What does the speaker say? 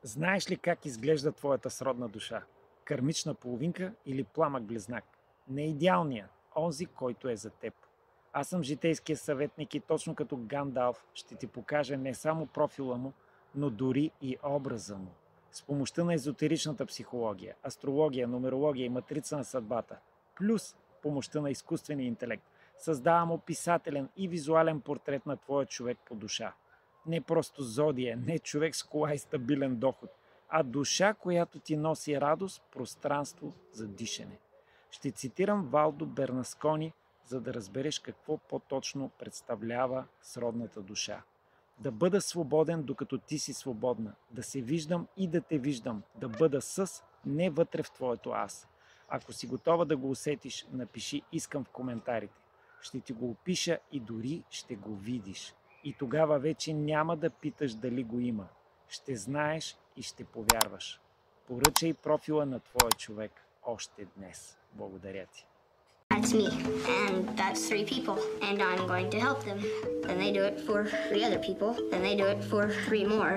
Знаеш ли как изглежда твоята сродна душа? Кърмична половинка или пламък-близнак? Не идеалният, онзи, който е за теб. Аз съм житейския съветник и точно като Гандалф ще ти покажа не само профила му, но дори и образа му. С помощта на езотеричната психология, астрология, нумерология и матрица на съдбата, плюс помощта на изкуствения интелект, създавам описателен и визуален портрет на твоя човек по душа. Не просто зодие, не човек с кола и стабилен доход, а душа, която ти носи радост, пространство за дишане. Ще цитирам Валдо Бернаскони, за да разбереш какво по-точно представлява сродната душа. Да бъда свободен, докато ти си свободна. Да се виждам и да те виждам. Да бъда с, не вътре в твоето аз. Ако си готова да го усетиш, напиши искам в коментарите. Ще ти го опиша и дори ще го видиш. И тогава вече няма да питаш дали го има. Ще знаеш и ще повярваш. Поръчай профила на твоя човек още днес. Благодаря ти. That's me, and that's three people, and I'm going to help them. Then they do it for three other people, then they do it for three more.